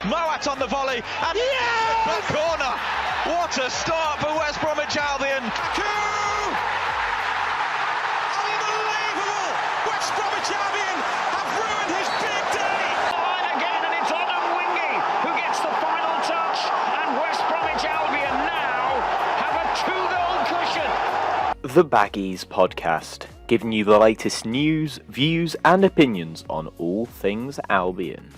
Moat on the volley, and back corner. What a start for West Bromwich Albion. Unbelievable! West Bromwich Albion have ruined his big day. Line again, and it's on Wingy who gets the final touch, and West Bromwich Albion now have a 2-0 cushion. The Baggies Podcast, giving you the latest news, views and opinions on all things Albion.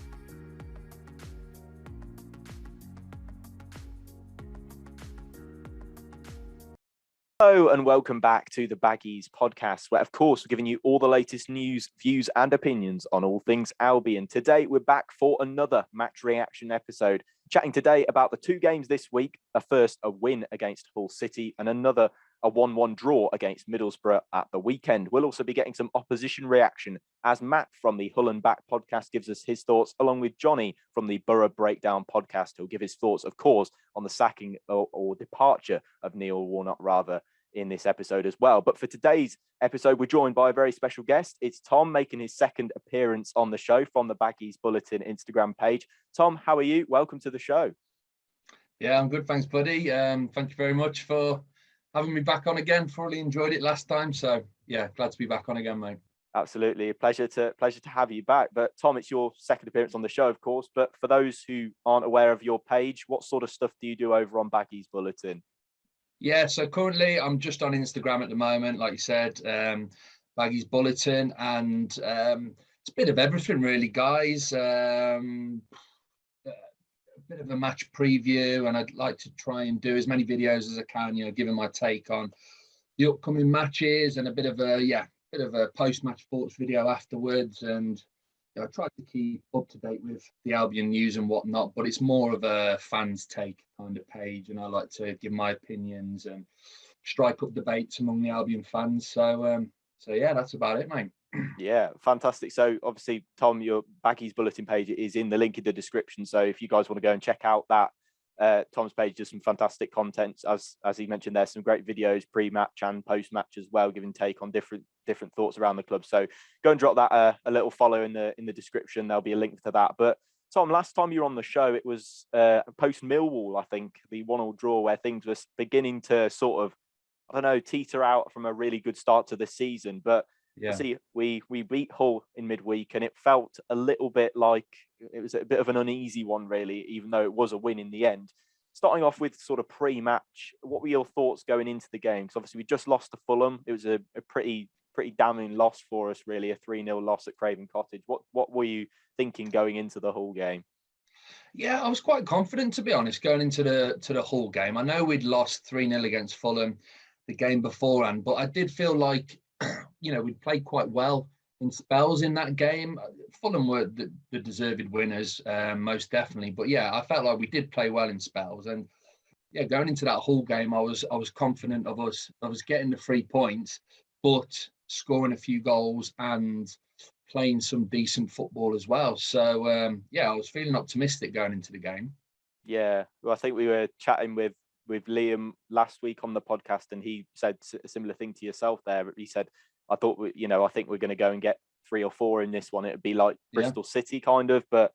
Hello and welcome back to the Baggies Podcast, where of course we're giving you all the latest news, views and opinions on all things Albion. Today we're back for another match reaction episode, chatting today about the two games this week. First, a win against Hull City and another, a 1-1 draw against Middlesbrough at the weekend. We'll also be getting some opposition reaction as Matt from the Hull and Back podcast gives us his thoughts, along with Jonny from the Boro Breakdown podcast, who'll give his thoughts, of course, on the sacking or departure of Neil Warnock, rather, in this episode as well. But for today's episode, we're joined by a very special guest. It's Tom, making his second appearance on the show from the Baggies Bulletin Instagram page. Tom, how are you? Welcome to the show. Yeah, I'm good. Thanks, buddy. Thank you very much for having me back on again. Thoroughly enjoyed it last time. So yeah, glad to be back on again, mate. Absolutely. A pleasure to have you back. But Tom, it's your second appearance on the show, of course. But for those who aren't aware of your page, what sort of stuff do you do over on Baggies Bulletin? Yeah, so currently I'm just on Instagram at the moment, like you said, Baggies Bulletin, and it's a bit of everything really, guys. A bit of a match preview, and I'd like to try and do as many videos as I can, giving my take on the upcoming matches, and a bit of a post-match thoughts video afterwards. And I try to keep up to date with the Albion news and whatnot, but it's more of a fans take kind of page, and I like to give my opinions and strike up debates among the Albion fans. So yeah, that's about it, mate. Yeah, fantastic. So obviously, Tom, your Baggies Bulletin page is in the link in the description. So if you guys want to go and check out that, Tom's page does some fantastic content. As he mentioned, there's some great videos pre-match and post-match as well, giving take on different thoughts around the club. So go and drop that a little follow in the description. There'll be a link to that. But Tom, last time you were on the show, it was post Millwall, I think, the 1-1 draw, where things were beginning to sort of, I don't know, teeter out from a really good start to the season. But yeah, see, we beat Hull in midweek, and it felt a little bit like it was a bit of an uneasy one, really, even though it was a win in the end. Starting off with sort of pre-match, what were your thoughts going into the game? Because obviously we just lost to Fulham. It was a pretty damning loss for us, really, a 3-0 loss at Craven Cottage. What were you thinking going into the Hull game? Yeah, I was quite confident, to be honest, going into the Hull game. I know we'd lost 3-0 against Fulham the game beforehand, but I did feel like we'd played quite well in spells in that game. Fulham were the deserved winners, most definitely. But yeah, I felt like we did play well in spells. And yeah, going into that Hull game, I was confident of us getting the 3 points, but scoring a few goals and playing some decent football as well. So yeah, I was feeling optimistic going into the game. Yeah, well, I think we were chatting with Liam last week on the podcast, and he said a similar thing to yourself there. He said, I thought, I think we're going to go and get 3 or 4 in this one. It'd be like Bristol City kind of, but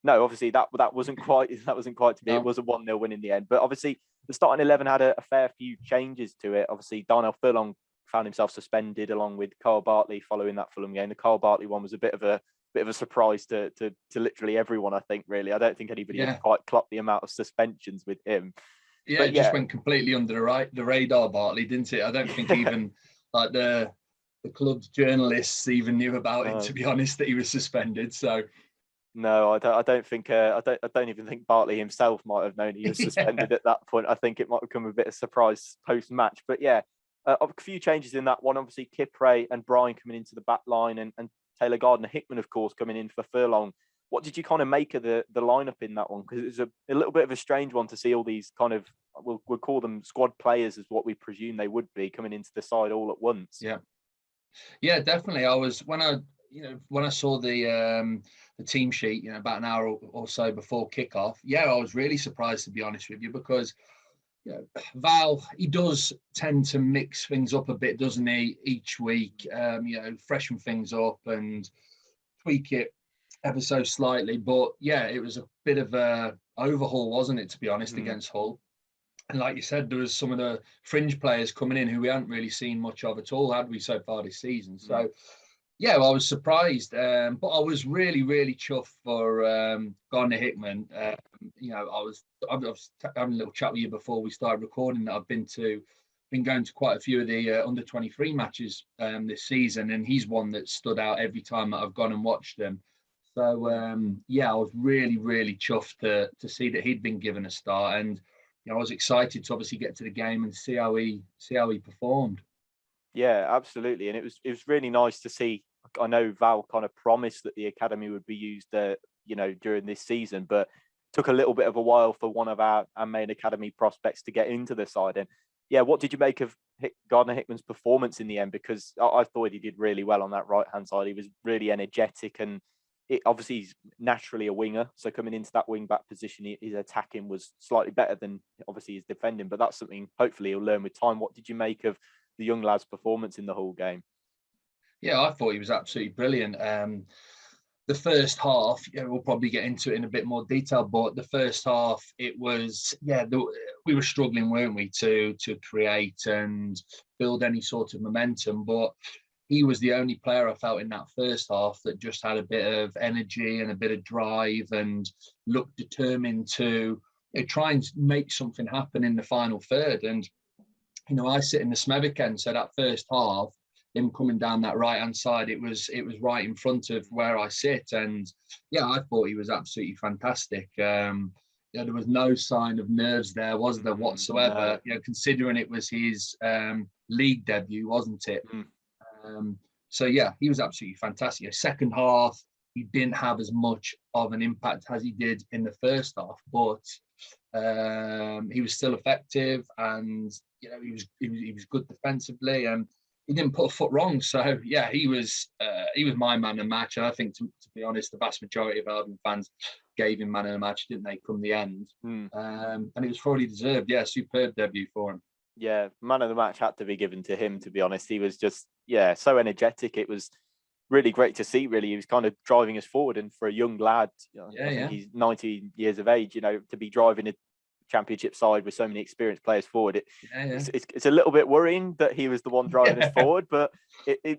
no, obviously that wasn't quite to be. No. It was a 1-0 win in the end. But obviously the starting 11 had a fair few changes to it. Obviously Darnell Furlong found himself suspended along with Carl Bartley following that Fulham game. The Carl Bartley one was a bit of a surprise to literally everyone, I think, really. I don't think anybody had quite clocked the amount of suspensions with him. Yeah, it just went completely under the radar, Bartley, didn't it? I don't think even like the club's journalists even knew about it, to be honest, that he was suspended. So no, I don't even think Bartley himself might have known he was suspended at that point. I think it might have come a bit of surprise post-match. But yeah, a few changes in that one. Obviously, Kipre and Bryan coming into the back line, and Taylor Gardner-Hickman, of course, coming in for Furlong. What did you kind of make of the lineup in that one? Because it was a little bit of a strange one to see all these kind of, we'll call them squad players, is what we presume they would be, coming into the side all at once. Yeah, definitely. I was when I saw the team sheet, about an hour or so before kickoff. Yeah, I was really surprised, to be honest with you, because Val, he does tend to mix things up a bit, doesn't he? Each week, freshen things up and tweak it ever so slightly. But yeah, it was a bit of a overhaul, wasn't it, to be honest, against Hull. And like you said, there was some of the fringe players coming in who we hadn't really seen much of at all, had we, so far this season. So yeah, well, I was surprised, but I was really, really chuffed for Gardner Hickman. You know, I was having a little chat with you before we started recording that I've been going to quite a few of the under 23 matches this season, and he's one that stood out every time that I've gone and watched them. So yeah, I was really, really chuffed to see that he'd been given a start, and you know, I was excited to obviously get to the game and see how he performed. Yeah, absolutely, and it was really nice to see. I know Val kind of promised that the academy would be used, you know, during this season, but took a little bit of a while for one of our main academy prospects to get into the side. And yeah, what did you make of Gardner Hickman's performance in the end? Because I thought he did really well on that right hand side. He was really energetic, and obviously he's naturally a winger, so coming into that wing back position, his attacking was slightly better than obviously his defending. But that's something hopefully he'll learn with time. What did you make of the young lad's performance in the whole game? Yeah, I thought he was absolutely brilliant. The first half, yeah, we'll probably get into it in a bit more detail, but the first half, it was, we were struggling, weren't we, to create and build any sort of momentum. But he was the only player I felt in that first half that just had a bit of energy and a bit of drive and looked determined to try and make something happen in the final third. And, you know, I sit in the Smethwick end, so that first half, him coming down that right hand side, it was right in front of where I sit, and yeah, I thought he was absolutely fantastic. Yeah, there was no sign of nerves there, was there, whatsoever? No. You know, considering it was his league debut, wasn't it? So yeah, he was absolutely fantastic. Second half, he didn't have as much of an impact as he did in the first half, but he was still effective, and you know, he was good defensively, and he didn't put a foot wrong. So yeah, he was my man of the match. And I think, to be honest, the vast majority of Albion fans gave him man of the match, didn't they, come the end? And it was fully deserved. Yeah, superb debut for him. Yeah, man of the match had to be given to him, to be honest. He was just, so energetic. It was really great to see, really. He was kind of driving us forward. And for a young lad, you know, I think he's 19 years of age, you know, to be driving a championship side with so many experienced players forward, it's a little bit worrying that he was the one driving us forward, but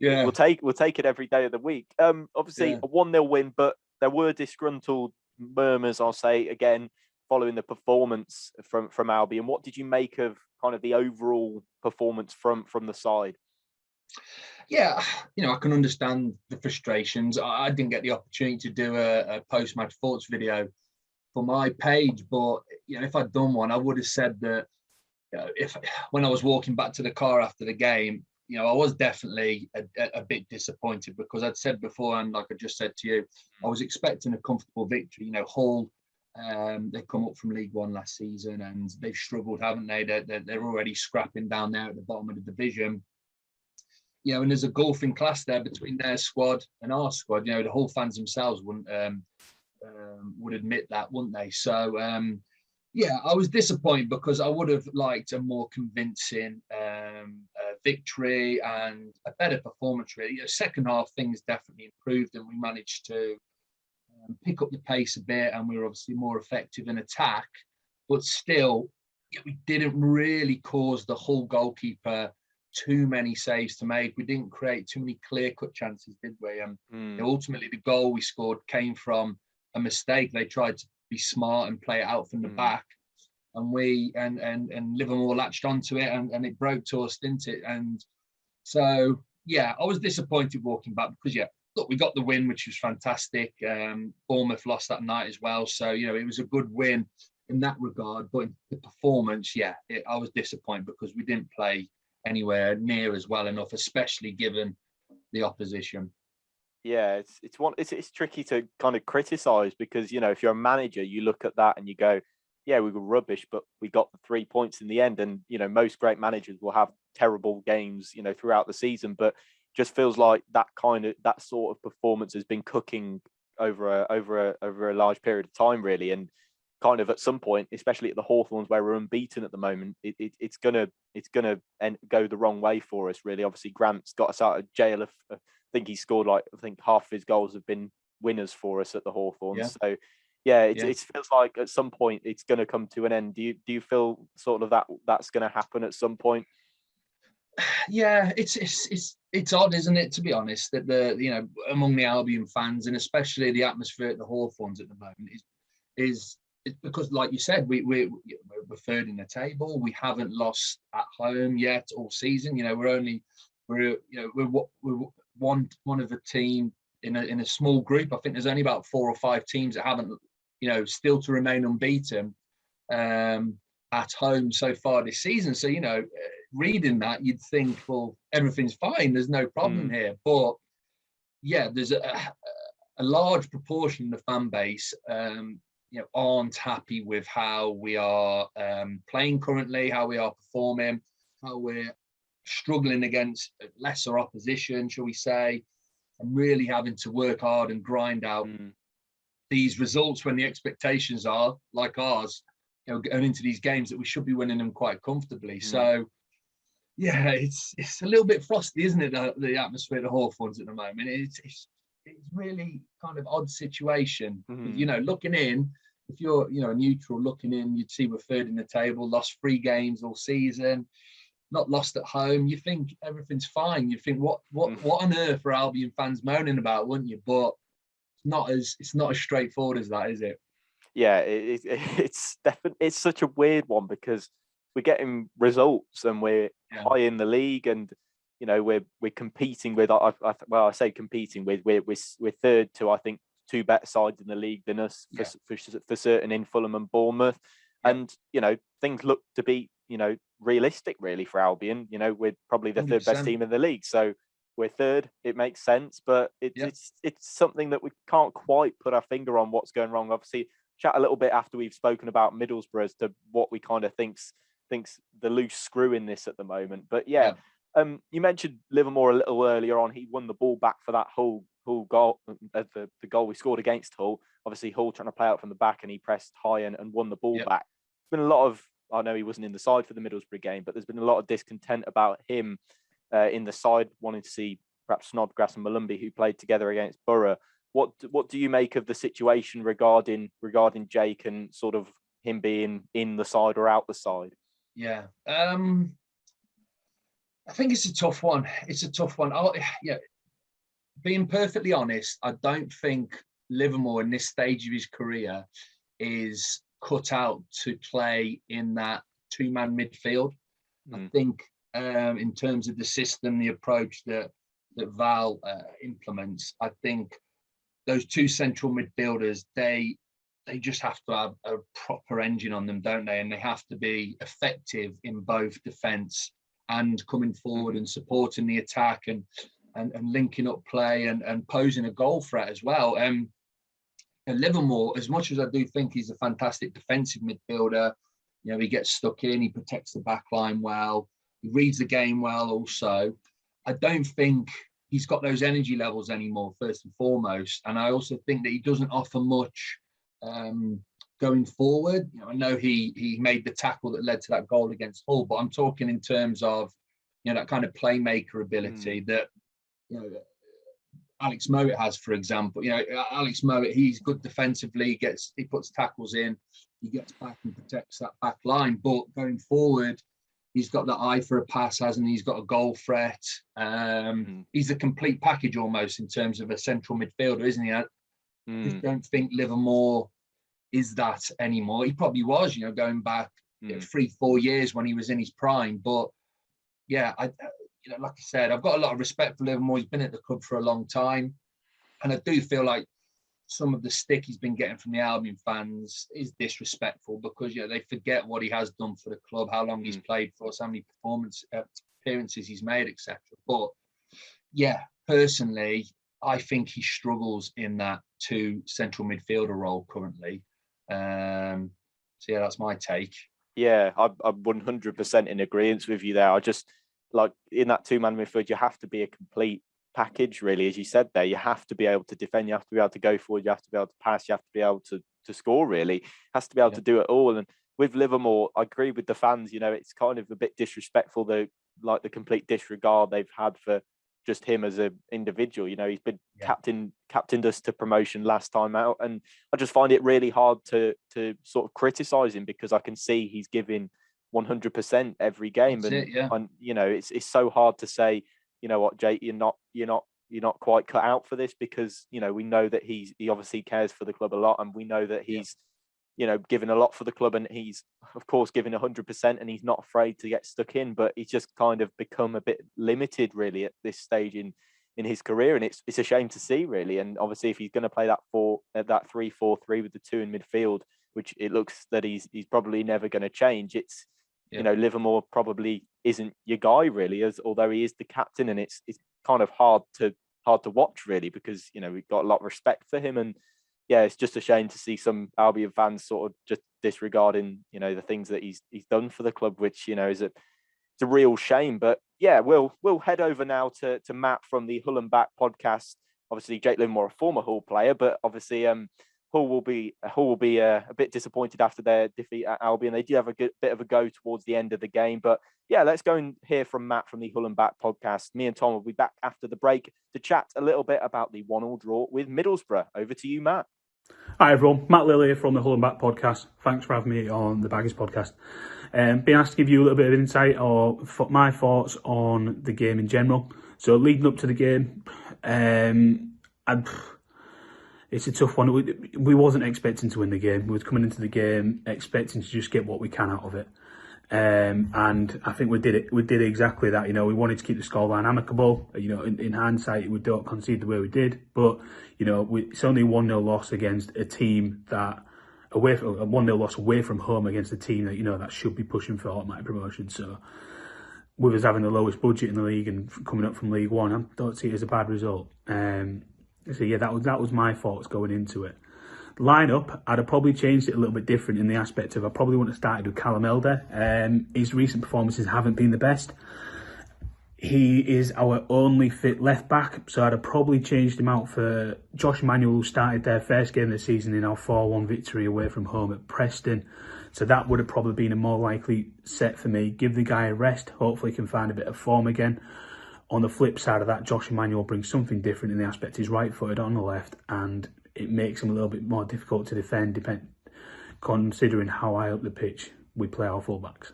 we'll take it every day of the week. Obviously a 1-0 win, but there were disgruntled murmurs, I'll say, again, following the performance from Albion. What did you make of kind of the overall performance from the side? Yeah, you know, I can understand the frustrations. I didn't get the opportunity to do a post-match thoughts video for my page, but you know, if I'd done one, I would have said that, you know, when I was walking back to the car after the game, you know, I was definitely a bit disappointed, because I'd said before, and like I just said to you, I was expecting a comfortable victory. You know, Hull, they've come up from League One last season and they've struggled, haven't they? They're already scrapping down there at the bottom of the division. You know, and there's a gulf in class there between their squad and our squad. You know, the Hull fans themselves would admit that, wouldn't they? So yeah, I was disappointed, because I would have liked a more convincing victory and a better performance, really. You know, second half, things definitely improved, and we managed to pick up the pace a bit, and we were obviously more effective in attack, but still, we didn't really cause the Hull goalkeeper too many saves to make. We didn't create too many clear-cut chances, did we? You know, ultimately, the goal we scored came from a mistake. They tried to be smart and play it out from the back, and we and Livermore latched onto it, and it broke to us, didn't it? And so yeah, I was disappointed walking back, because look, we got the win, which was fantastic. Bournemouth lost that night as well, so you know, it was a good win in that regard. But in the performance, I was disappointed, because we didn't play anywhere near as well enough, especially given the opposition. Yeah, it's tricky to kind of criticize, because, you know, if you're a manager, you look at that and you go, yeah, we were rubbish, but we got the 3 points in the end. And, you know, most great managers will have terrible games, you know, throughout the season, but just feels like that sort of performance has been cooking over a large period of time, really. And kind of at some point, especially at the Hawthorns, where we're unbeaten at the moment, it's gonna go the wrong way for us, really. Obviously, Grant's got us out of jail. I think he scored half of his goals have been winners for us at the Hawthorns. Yeah. So yeah, it feels like at some point it's going to come to an end. Do you feel sort of that's going to happen at some point? Yeah, it's odd, isn't it, to be honest, that among the Albion fans, and especially the atmosphere at the Hawthorns at the moment is because, like you said, we're third in the table. We haven't lost at home yet all season. We're one of a team in a small group. I think there's only about 4 or 5 teams that haven't, still to remain unbeaten at home so far this season. So, reading that, you'd think, well, everything's fine. There's no problem here. But yeah, there's a large proportion of the fan base, aren't happy with how we are playing currently, how we are performing, how we're struggling against lesser opposition, shall we say, and really having to work hard and grind out these results when the expectations are like ours, going into these games that we should be winning them quite comfortably. So yeah, it's a little bit frosty, isn't it, the atmosphere at the Hawthorns at the moment? It's really kind of odd situation. Looking in, if you're a neutral looking in, you'd see we're third in the table, lost 3 games all season, not lost at home. You think everything's fine. You think what on earth are Albion fans moaning about, wouldn't you? But it's not as straightforward as that, is it? Yeah, it's definitely, it's such a weird one because we're getting results and we're high in the league, and we're competing with. I say competing with. We're third to, I think, 2 better sides in the league than us for certain in Fulham and Bournemouth, and things look to be realistic really for Albion. We're probably the 100%. third best team in the league, so we're third. It makes sense, but it's something that we can't quite put our finger on what's going wrong. Obviously, chat a little bit after we've spoken about Middlesbrough as to what we kind of thinks the loose screw in this at the moment. But you mentioned Livermore a little earlier on. He won the ball back for that Hull goal, the goal we scored against Hull. Obviously, Hull trying to play out from the back, and he pressed high and won the ball back. There's been a lot of, I know he wasn't in the side for the Middlesbrough game, but there's been a lot of discontent about him in the side, wanting to see perhaps Snodgrass and Malumbi, who played together against Boro. What do you make of the situation regarding Jake and sort of him being in the side or out the side? Yeah. I think it's a tough one. Being perfectly honest, I don't think Livermore in this stage of his career is cut out to play in that 2-man midfield. I think in terms of the system, the approach that Val implements, I think those 2 central midfielders, they just have to have a proper engine on them, don't they? And they have to be effective in both defence and coming forward and supporting the attack and linking up play and posing a goal threat as well. And Livermore, as much as I do think he's a fantastic defensive midfielder, he gets stuck in, he protects the back line well, he reads the game well also. I don't think he's got those energy levels anymore, first and foremost. And I also think that he doesn't offer much going forward. I know he made the tackle that led to that goal against Hull, but I'm talking in terms of that kind of playmaker ability that Alex Mowat has, for example. Alex Mowat, he's good defensively, he puts tackles in, he gets back and protects that back line. But going forward, he's got the eye for a pass, hasn't he? He's got a goal threat. He's a complete package almost in terms of a central midfielder, isn't he? I just don't think Livermore is that anymore. He probably was, going back 3-4 years when he was in his prime. But yeah, like I said, I've got a lot of respect for Livermore. He's been at the club for a long time, and I do feel like some of the stick he's been getting from the Albion fans is disrespectful because they forget what he has done for the club, how long he's played for us, how many appearances he's made, etc. But yeah, personally, I think he struggles in that 2 central midfielder role currently. So yeah, that's my take. Yeah, I'm 100% in agreement with you there. I just like in that 2-man midfield, you have to be a complete package, really, as you said there. You have to be able to defend, you have to be able to go forward, you have to be able to pass, you have to be able to score, really. Has to be able to do it all. And with Livermore, I agree with the fans, it's kind of a bit disrespectful, the complete disregard they've had for just him as an individual. He's been captained us to promotion last time out, and I just find it really hard to sort of criticise him, because I can see he's giving 100% every game. It's so hard to say, you know what, Jake, you're not quite cut out for this, because we know that he obviously cares for the club a lot, and we know that he's given a lot for the club, and he's of course giving 100%, and he's not afraid to get stuck in, but he's just kind of become a bit limited really at this stage in his career, and it's a shame to see really. And obviously if he's going to play that 3-4-3 with the two in midfield, which it looks that he's probably never going to change, it's Livermore probably isn't your guy really, although he is the captain, and it's kind of hard to watch really, because we've got a lot of respect for him. And it's just a shame to see some Albion fans sort of just disregarding the things that he's done for the club, which is a real shame. But we'll head over now to Matt from the Hull and Back podcast. Obviously Jake Livermore, a former Hull player, but obviously Hull will be a bit disappointed after their defeat at Albion. They do have a bit of a go towards the end of the game, but let's go and hear from Matt from the Hull and Back podcast. Me and Tom will be back after the break to chat a little bit about the 1-1 draw with Middlesbrough. Over to you, Matt. Hi everyone, Matt Lilly from the Hull and Back podcast. Thanks for having me on the Baggies Podcast. Being asked to give you a little bit of insight or my thoughts on the game in general. So leading up to the game, it's a tough one. We wasn't expecting to win the game. We was coming into the game expecting to just get what we can out of it. And I think we did it. We did exactly that. We wanted to keep the scoreline amicable. In hindsight, we don't concede the way we did, but it's only a 1-0 loss against a team that a 1-0 loss away from home against a team that that should be pushing for automatic promotion. So with us having the lowest budget in the league and coming up from League One, I don't see it as a bad result. That was my thoughts going into it. Lineup, I'd have probably changed it a little bit different in the aspect of I probably wouldn't have started with Callum Elder. His recent performances haven't been the best. He is our only fit left back, so I'd have probably changed him out for Josh Manuel, who started their first game of the season in our 4-1 victory away from home at Preston. So that would have probably been a more likely set for me. Give the guy a rest, hopefully he can find a bit of form again. On the flip side of that, Josh Manuel brings something different in the aspect he's right-footed on the left, and it makes him a little bit more difficult to defend, considering how high up the pitch we play our fullbacks.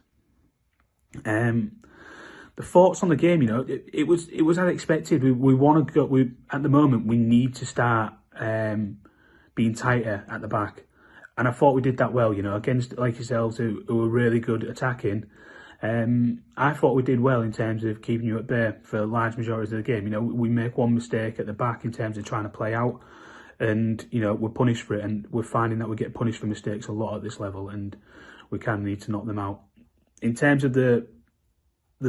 The thoughts on the game, it was as expected. We want to go. At the moment we need to start being tighter at the back, and I thought we did that well. Against like yourselves who were really good attacking. I thought we did well in terms of keeping you at bay for large majorities of the game. We make one mistake at the back in terms of trying to play out, and we're punished for it, and we're finding that we get punished for mistakes a lot at this level, and we kind of need to knock them out. In terms of the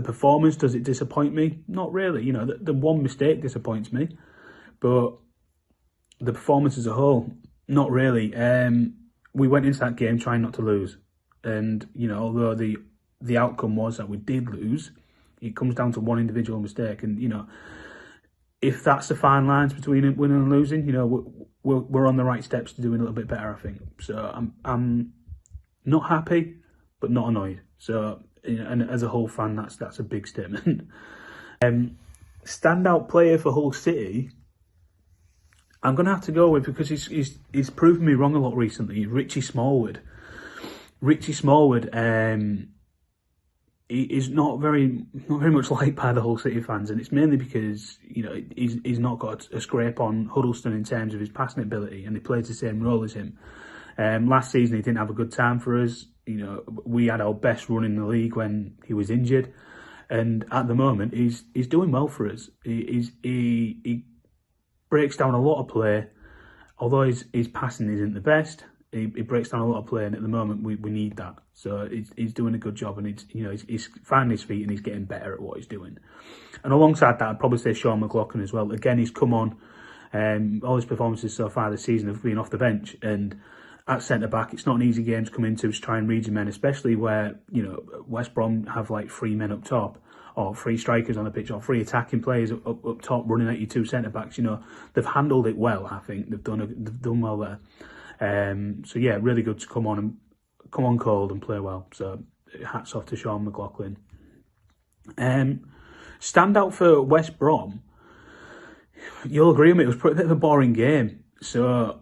performance, does it disappoint me? Not really. The one mistake disappoints me, but the performance as a whole, not really. We went into that game trying not to lose, and although the outcome was that we did lose, it comes down to one individual mistake, and if that's the fine lines between winning and losing, we're on the right steps to doing a little bit better, I think. So I'm not happy, but not annoyed. So and as a Hull fan, that's a big statement. Standout player for Hull City, I'm going to have to go with, because he's proven me wrong a lot recently, Richie Smallwood. Richie Smallwood, he is not very much liked by the Hull City fans, and it's mainly because he's not got a scrape on Huddleston in terms of his passing ability, and he plays the same role as him. Last season he didn't have a good time for us. We had our best run in the league when he was injured, and at the moment he's doing well for us. He breaks down a lot of play, although his passing isn't the best. He breaks down a lot of play, and at the moment we need that. So he's doing a good job, and he's finding his feet and he's getting better at what he's doing. And alongside that, I'd probably say Sean McLaughlin as well. Again, he's come on. All his performances so far this season have been off the bench, and at centre back, it's not an easy game to come into to try and read your men, especially where West Brom have like 3 men up top, or 3 strikers on the pitch, or 3 attacking players up top running at you 2 centre backs. They've handled it well. I think they've done well there. So yeah, really good to come on cold and play well. So hats off to Sean McLaughlin. Standout for West Brom, You'll agree with me, it was a bit of a boring game. So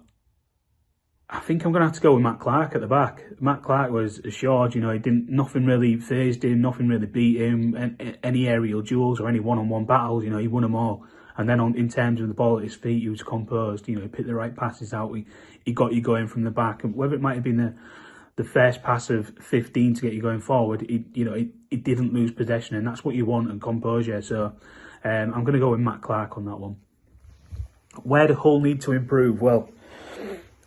I think I'm going to have to go with Matt Clark at the back. Matt Clark was assured, nothing really fazed him, nothing really beat him, and any aerial duels or any one-on-one battles, he won them all. And then in terms of the ball at his feet, he was composed, he picked the right passes out, he got you going from the back. And whether it might have been the first pass of 15 to get you going forward, he didn't lose possession, and that's what you want, and composure. So I'm going to go with Matt Clark on that one. Where do Hull need to improve? Well,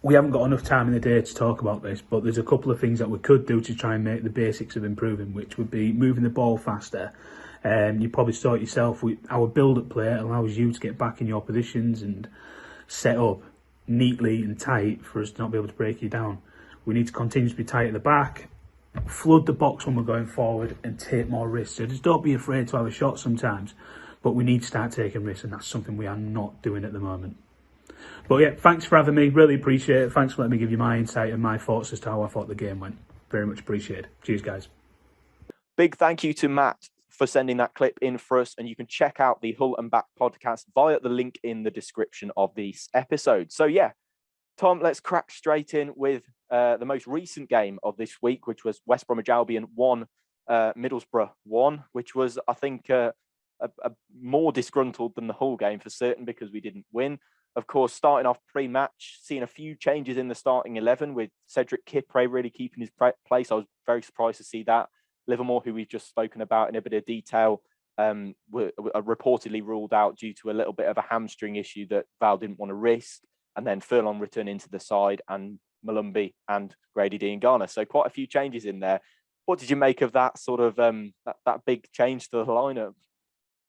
we haven't got enough time in the day to talk about this, but there's a couple of things that we could do to try and make the basics of improving, which would be moving the ball faster. You probably saw it yourself. Our build-up play allows you to get back in your positions and set up neatly and tight for us to not be able to break you down. We need to continue to be tight at the back, flood the box when we're going forward, and take more risks. So just don't be afraid to have a shot sometimes, but we need to start taking risks, and that's something we are not doing at the moment. But yeah, thanks for having me. Really appreciate it. Thanks for letting me give you my insight and my thoughts as to how I thought the game went. Very much appreciated. Cheers, guys. Big thank you to Matt for sending that clip in for us. And you can check out the Hull and Back podcast via the link in the description of this episode. So yeah, Tom, let's crack straight in with the most recent game of this week, which was West Bromwich Albion 1, Middlesbrough 1, which was, I think, a more disgruntled than the Hull game for certain, because we didn't win. Of course, starting off pre-match, seeing a few changes in the starting 11 with Cedric Kipre really keeping his place. I was very surprised to see that. Livermore, who we've just spoken about in a bit of detail, were reportedly ruled out due to a little bit of a hamstring issue that Val didn't want to risk. And then Furlong returned into the side, and Malumbi and Grady Diangana. So quite a few changes in there. What did you make of that sort of that big change to the lineup?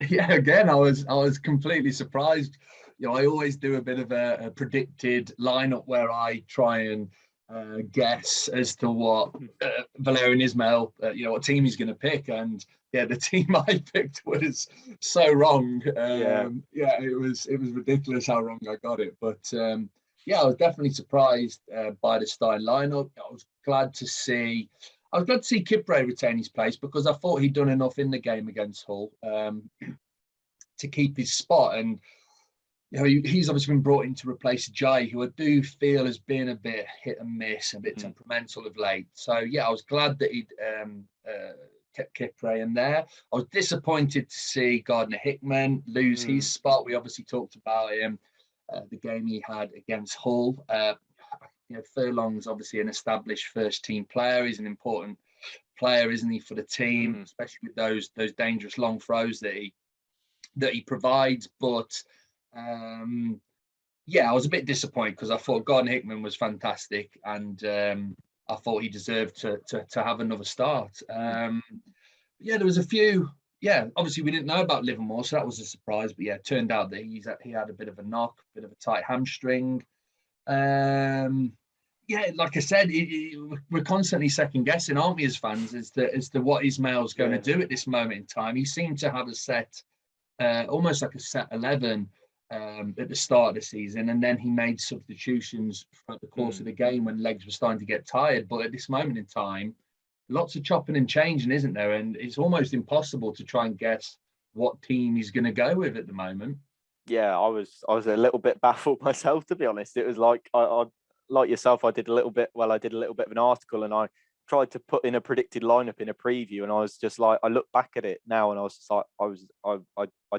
Yeah, again, I was completely surprised. I always do a bit of a predicted lineup where I try and guess as to what Valérien Ismaël, what team he's going to pick. And yeah, the team I picked was so wrong. It was ridiculous how wrong I got it. But I was definitely surprised by the starting lineup. I was glad to see Kipre retain his place, because I thought he'd done enough in the game against Hull to keep his spot. And he's obviously been brought in to replace Jai, who I do feel has been a bit hit and miss, a bit temperamental of late. So yeah, I was glad that he'd kept Kipre in there. I was disappointed to see Gardner Hickman lose his spot. We obviously talked about him, the game he had against Hull. Furlong's obviously an established first team player. He's an important player, isn't he, for the team, especially with those dangerous long throws that he provides. But I was a bit disappointed, because I thought Gardner Hickman was fantastic, and I thought he deserved to have another start. There was a few. Yeah, obviously we didn't know about Livermore, so that was a surprise. But yeah, it turned out that he had a bit of a knock, a bit of a tight hamstring. Like I said, we're constantly second guessing, aren't we, as fans, as to what Ismail's going to do at this moment in time. He seemed to have a set, almost like a set 11 at the start of the season, and then he made substitutions throughout the course of the game when legs were starting to get tired. But at this moment in time, lots of chopping and changing, isn't there? And it's almost impossible to try and guess what team he's going to go with at the moment. Yeah, I was a little bit baffled myself, to be honest. It was like I like yourself. I did a little bit of an article, and I tried to put in a predicted lineup in a preview, and I was just like, I look back at it now, and I was just like, I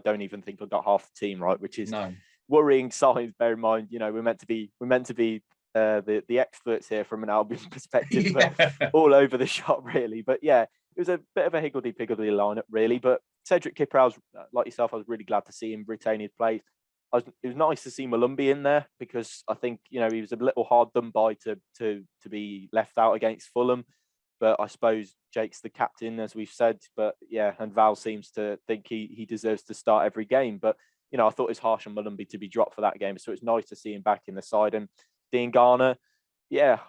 don't even think I got half the team right, which is worrying signs. Bear in mind, we're meant to be the experts here from an Albion perspective, but all over the shop really. But yeah, it was a bit of a higgledy-piggledy lineup really. But Cedric Kipre, like yourself, I was really glad to see him retain his place. It was nice to see Malumbi in there, because I think he was a little hard done by to be left out against Fulham. But I suppose Jake's the captain, as we've said. But yeah, and Val seems to think he deserves to start every game. But I thought it was harsh on Malumbi to be dropped for that game. So it's nice to see him back in the side. And Diangana, I'm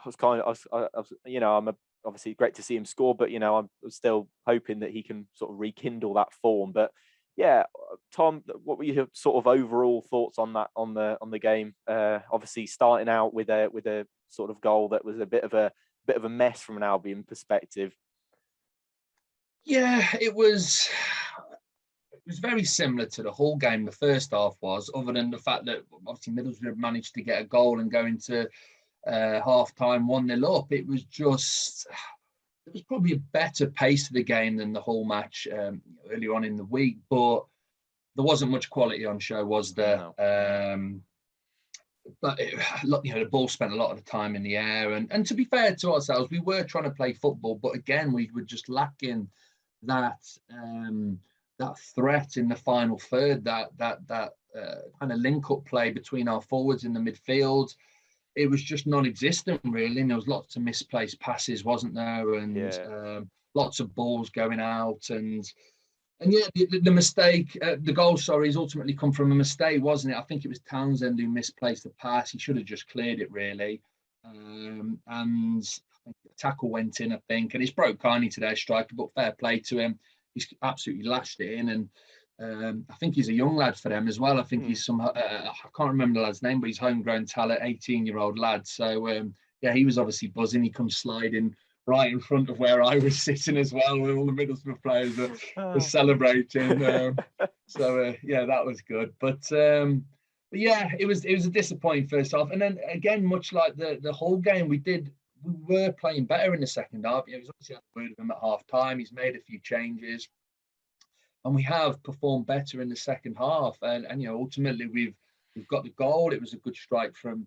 obviously great to see him score, but I'm still hoping that he can sort of rekindle that form. But yeah, Tom, what were your sort of overall thoughts on that on the game? Obviously, starting out with a sort of goal that was a bit of a mess from an Albion perspective. Yeah, it was. was very similar to the Hull game. The first half was, other than the fact that obviously Middlesbrough managed to get a goal and go into half time 1-0 up. It was probably a better pace to the game than the Hull match earlier on in the week, but there wasn't much quality on show, was there? No. But the ball spent a lot of the time in the air, and to be fair to ourselves, we were trying to play football, but again, we were just lacking that threat in the final third, that kind of link-up play between our forwards in the midfield. It was just non-existent, really, and there was lots of misplaced passes, wasn't there? And lots of balls going out, and the mistake, the goal, has ultimately come from a mistake, wasn't it? I think it was Townsend who misplaced the pass. He should have just cleared it, really. And I think the tackle went in, I think, and it's broke Carney to their striker, but fair play to him. He's absolutely lashed it in, and I think he's a young lad for them as well. I think he's some, I can't remember the lad's name, but he's homegrown talent, 18-year-old lad. So, he was obviously buzzing. He comes sliding right in front of where I was sitting as well, where all the Middlesbrough players were celebrating. That was good. But it was a disappointing first half. And then again, much like the whole game, we were playing better in the second half. It was obviously had a word of him at half time. He's made a few changes, and we have performed better in the second half. And ultimately we've got the goal. It was a good strike from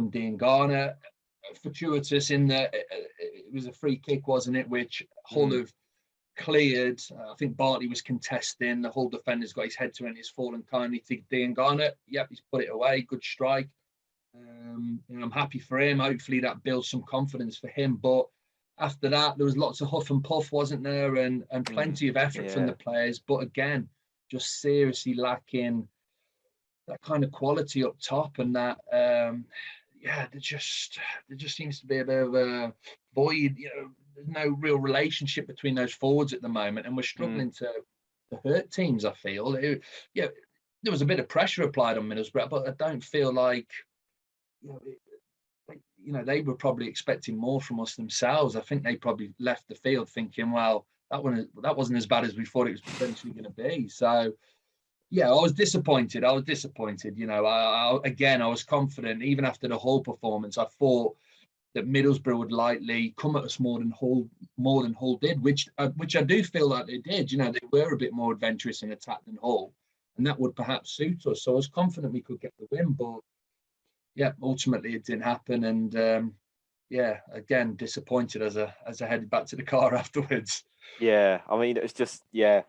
Dean Garner. Fortuitous in that it was a free kick, wasn't it, which Hull have cleared. I think Bartley was contesting. The Hull defender's got his head to it, and it's fallen kindly to Dean Garner. Yep, he's put it away. Good strike. I'm happy for him. Hopefully that builds some confidence for him. But after that, there was lots of huff and puff, wasn't there? And plenty of effort from the players. But again, just seriously lacking that kind of quality up top, and that there just seems to be a bit of a void. There's no real relationship between those forwards at the moment, and we're struggling to hurt teams, I feel. There was a bit of pressure applied on Middlesbrough, but I don't feel like they were probably expecting more from us themselves. I think they probably left the field thinking, well, that wasn't as bad as we thought it was potentially going to be. So I was disappointed. I was confident. Even after the Hull performance, I thought that Middlesbrough would likely come at us more than Hull did, which I do feel like they did. They were a bit more adventurous in attack than Hull, and that would perhaps suit us. So I was confident we could get the win, but ultimately it didn't happen. And again, disappointed as I headed back to the car afterwards. Yeah, I mean, it was just a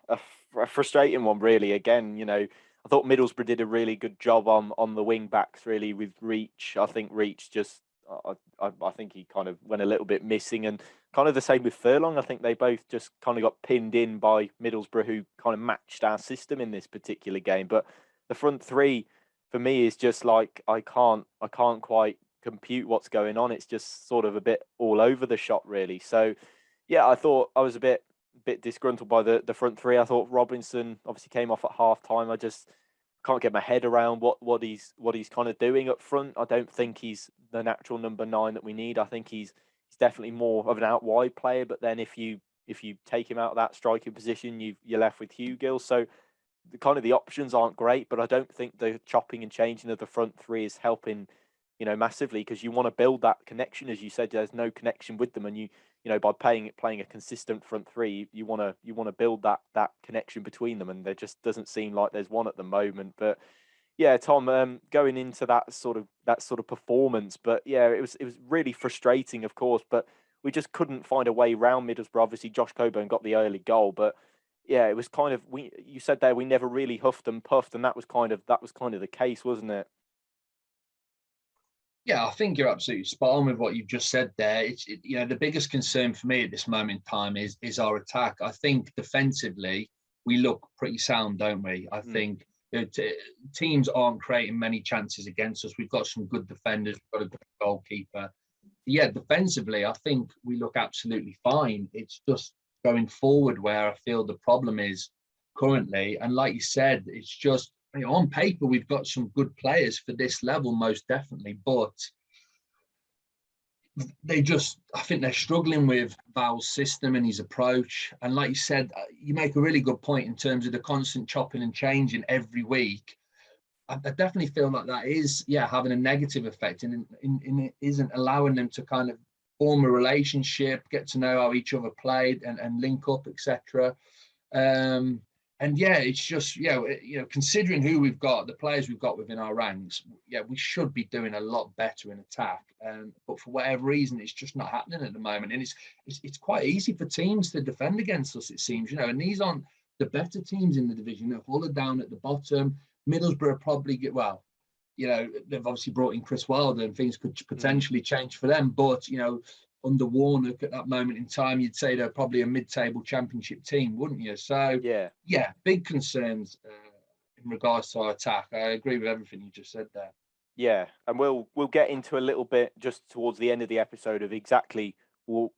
frustrating one, really. Again, I thought Middlesbrough did a really good job on the wing backs, really, with Reach. I think Reach just, I think he kind of went a little bit missing, and kind of the same with Furlong. I think they both just kind of got pinned in by Middlesbrough, who kind of matched our system in this particular game. But the front three, for me, is just like I can't quite compute what's going on. It's just sort of a bit all over the shop, really. So I thought I was a bit disgruntled by the front three. I thought Robinson obviously came off at half time. I just can't get my head around what he's kind of doing up front. I don't think he's the natural number 9 that we need. I think he's definitely more of an out wide player. But then if you take him out of that striking position, you're left with Hugill. So the options aren't great. But I don't think the chopping and changing of the front three is helping, massively, because you want to build that connection. As you said, there's no connection with them, and by playing a consistent front three, you want to build that connection between them, and there just doesn't seem like there's one at the moment. But Tom, going into that sort of performance, but it was really frustrating, of course, but we just couldn't find a way around Middlesbrough. Obviously, Josh Coburn got the early goal, but it was kind of, you said there, we never really huffed and puffed, and that was kind of the case, wasn't it? Yeah, I think you're absolutely spot on with what you've just said there. The biggest concern for me at this moment in time is our attack. I think defensively we look pretty sound, don't we? I think teams aren't creating many chances against us. We've got some good defenders. We've got a good goalkeeper. Defensively, I think we look absolutely fine. It's just going forward where I feel the problem is currently. And like you said, it's just, on paper, we've got some good players for this level, most definitely. But I think they're struggling with Val's system and his approach. And like you said, you make a really good point in terms of the constant chopping and changing every week. I definitely feel like that is, having a negative effect, and it isn't allowing them to kind of form a relationship, get to know how each other played, and link up, etc. It's just, considering who we've got, the players we've got within our ranks, we should be doing a lot better in attack. But for whatever reason, it's just not happening at the moment. And it's quite easy for teams to defend against us, it seems, and these aren't the better teams in the division. Hull are down at the bottom. Middlesbrough probably they've obviously brought in Chris Wilder, and things could potentially change for them. But, under Warnock at that moment in time, you'd say they're probably a mid-table championship team, wouldn't you? So, big concerns in regards to our attack. I agree with everything you just said there. Yeah, and we'll get into a little bit just towards the end of the episode of exactly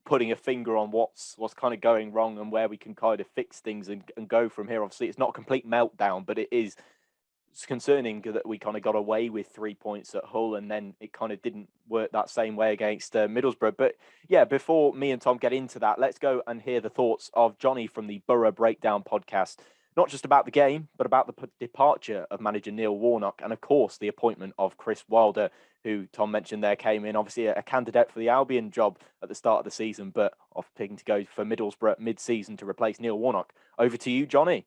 putting a finger on what's kind of going wrong and where we can kind of fix things and go from here. Obviously, it's not a complete meltdown, but it's concerning that we kind of got away with 3 points at Hull, and then it kind of didn't work that same way against Middlesbrough. But before me and Tom get into that, let's go and hear the thoughts of Jonny from the Boro Breakdown podcast, not just about the game, but about the departure of manager Neil Warnock, and of course the appointment of Chris Wilder, who Tom mentioned there came in, obviously a candidate for the Albion job at the start of the season, but opting to go for Middlesbrough mid-season to replace Neil Warnock. Over to you, Jonny.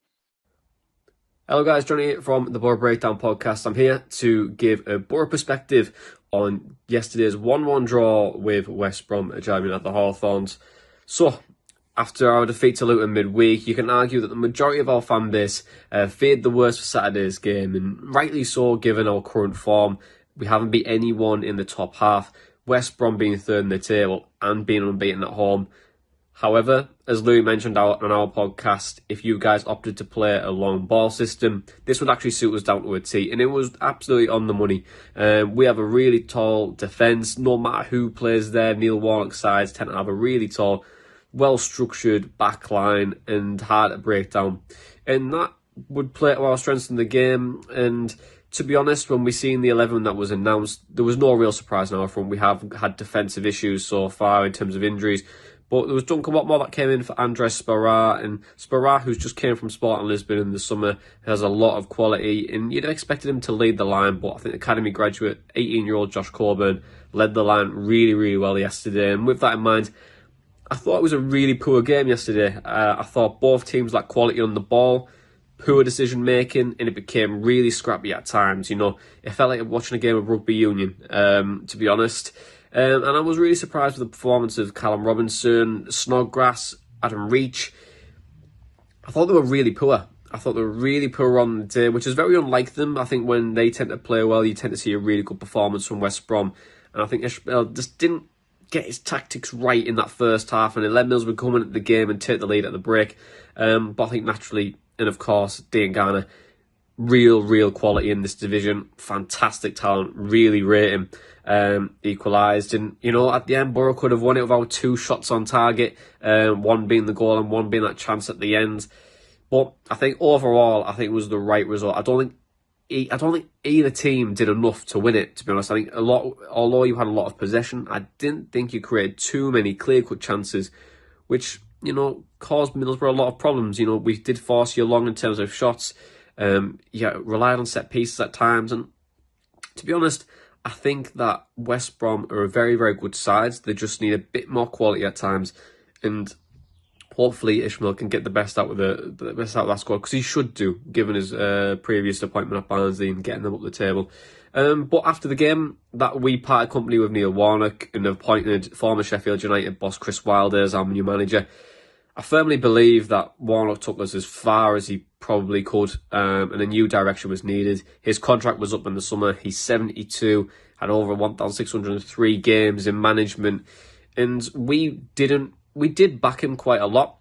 Hello guys, Jonny from the Boro Breakdown podcast. I'm here to give a Boro perspective on yesterday's 1-1 draw with West Bromwich Albion at the Hawthorns. So, after our defeat to Luton midweek, you can argue that the majority of our fan base feared the worst for Saturday's game, and rightly so given our current form. We haven't beat anyone in the top half, West Brom being third in the table and being unbeaten at home. However, as Louis mentioned on our podcast, if you guys opted to play a long ball system, this would actually suit us down to a T, and it was absolutely on the money. We have a really tall defence. No matter who plays there, Neil Warnock's sides tend to have a really tall, well-structured back line and hard to break down. And that would play to our strengths in the game. And to be honest, when we seen the 11 that was announced, there was no real surprise in our front. We have had defensive issues so far in terms of injuries. But there was Duncan Watmore that came in for Andres Sparra, and Sparra, who's just came from Sporting Lisbon in the summer, has a lot of quality, and you'd have expected him to lead the line, but I think academy graduate, 18-year-old Josh Coburn, led the line really, really well yesterday. And with that in mind, I thought it was a really poor game yesterday. I thought both teams lacked quality on the ball, poor decision making, and it became really scrappy at times. It felt like watching a game of rugby union, to be honest. And I was really surprised with the performance of Callum Robinson, Snodgrass, Adam Reach. I thought they were really poor. On the day, which is very unlike them. I think when they tend to play well, you tend to see a really good performance from West Brom. And I think Ishmael just didn't get his tactics right in that first half, and it let Middlesbrough come into the game and take the lead at the break. But I think naturally, and of course, Dean Garner, real quality in this division, fantastic talent, really rate him. Equalised, and at the end Boro could have won it with our 2 shots on target, one being the goal and one being that chance at the end. But I think overall, it was the right result. I don't think either team did enough to win it, to be honest. I think although you had a lot of possession, I didn't think you created too many clear-cut chances, which caused Middlesbrough a lot of problems. We did force you along in terms of shots. Relied on set pieces at times, and to be honest, I think that West Brom are a very, very good side. They just need a bit more quality at times, and hopefully Ishmael can get the best out of that squad, because he should do, given his previous appointment at Barnsley and getting them up the table. But after the game, that we parted company with Neil Warnock and appointed former Sheffield United boss Chris Wilder as our new manager. I firmly believe that Warnock took us as far as he probably could, and a new direction was needed. His contract was up in the summer. He's 72, had over 1,603 games in management, and we did back him quite a lot,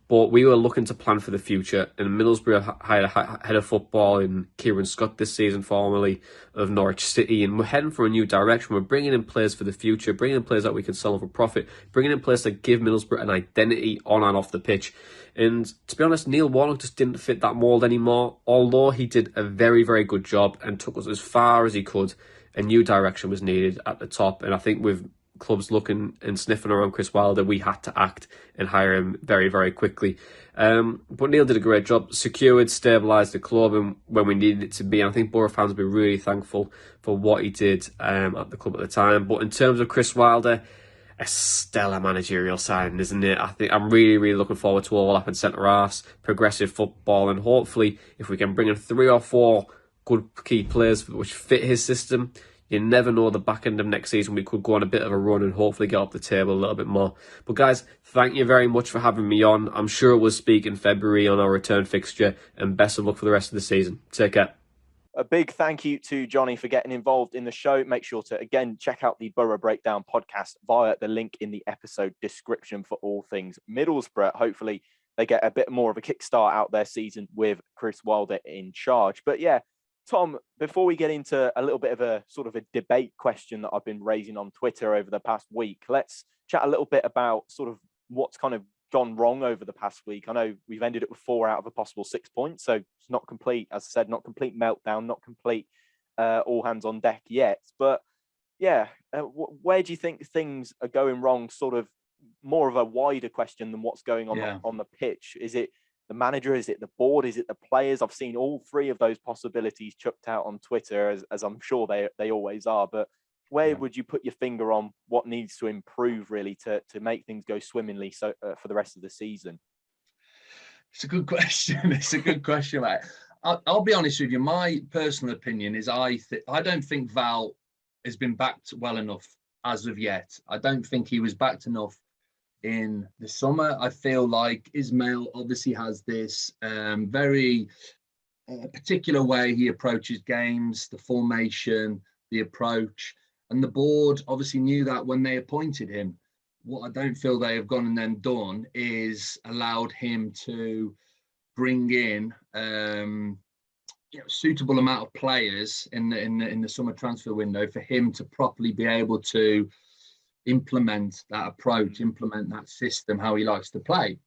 but we were looking to plan for the future. And Middlesbrough hired a head of football in Kieran Scott this season, formerly of Norwich City, and we're heading for a new direction. We're bringing in players for the future, bringing in players that we can sell for profit, bringing in players that give Middlesbrough an identity on and off the pitch. And to be honest, Neil Warnock just didn't fit that mould anymore, although he did a very, very good job and took us as far as he could. A new direction was needed at the top, and I think with clubs looking and sniffing around Chris Wilder, we had to act and hire him very, very quickly. But Neil did a great job, secured, stabilised the club and when we needed it to be. And I think Boro fans will be really thankful for what he did at the club at the time. But in terms of Chris Wilder, a stellar managerial signing, isn't it? I think I'm really, really looking forward to all up in centre halves, progressive football, and hopefully if we can bring in 3 or 4 good key players which fit his system, you never know, the back end of next season we could go on a bit of a run and hopefully get up the table a little bit more. But guys, thank you very much for having me on. I'm sure we'll speak in February on our return fixture, and best of luck for the rest of the season. Take care. A big thank you to Jonny for getting involved in the show. Make sure to, again, check out the Boro Breakdown podcast via the link in the episode description for all things Middlesbrough. Hopefully they get a bit more of a kickstart out their season with Chris Wilder in charge. But yeah, Tom, before we get into a little bit of a sort of a debate question that I've been raising on Twitter over the past week, let's chat a little bit about sort of what's kind of gone wrong over the past week. I know we've ended up with 4 out of a possible 6 points, so it's not complete, as I said, not complete meltdown, not complete all hands on deck yet. But yeah, where do you think things are going wrong? Sort of more of a wider question than what's going on on the pitch. Is it the manager? Is it the board? Is it the players? I've seen all 3 of those possibilities chucked out on Twitter, as I'm sure they always are. But where would you put your finger on what needs to improve really to make things go swimmingly for the rest of the season? It's a good question. It's a good question, mate. I'll be honest with you. My personal opinion is I don't think Val has been backed well enough as of yet. I don't think he was backed enough in the summer. I feel like Ismail obviously has this very particular way he approaches games, the formation, the approach. And the board obviously knew that when they appointed him. What I don't feel they have gone and then done is allowed him to bring in suitable amount of players in the summer transfer window for him to properly be able to implement that approach, implement that system, how he likes to play.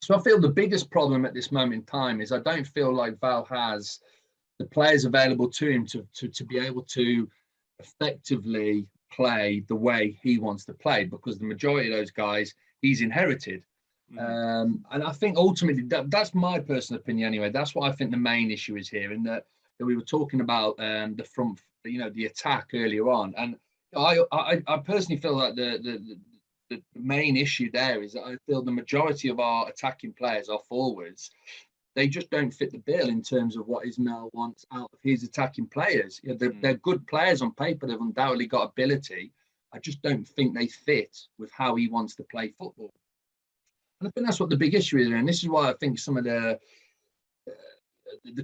So I feel the biggest problem at this moment in time is I don't feel like Val has the players available to him to be able to effectively play the way he wants to play, because the majority of those guys he's inherited. And I think ultimately that's my personal opinion anyway. That's what I think the main issue is here, in that we were talking about the front, the attack earlier on, and I personally feel like the main issue there is that I feel the majority of our attacking players, our forwards, they just don't fit the bill in terms of what Ismail wants out of his attacking players. They're good players on paper. They've undoubtedly got ability. I just don't think they fit with how he wants to play football. And I think that's what the big issue is. And this is why I think some of the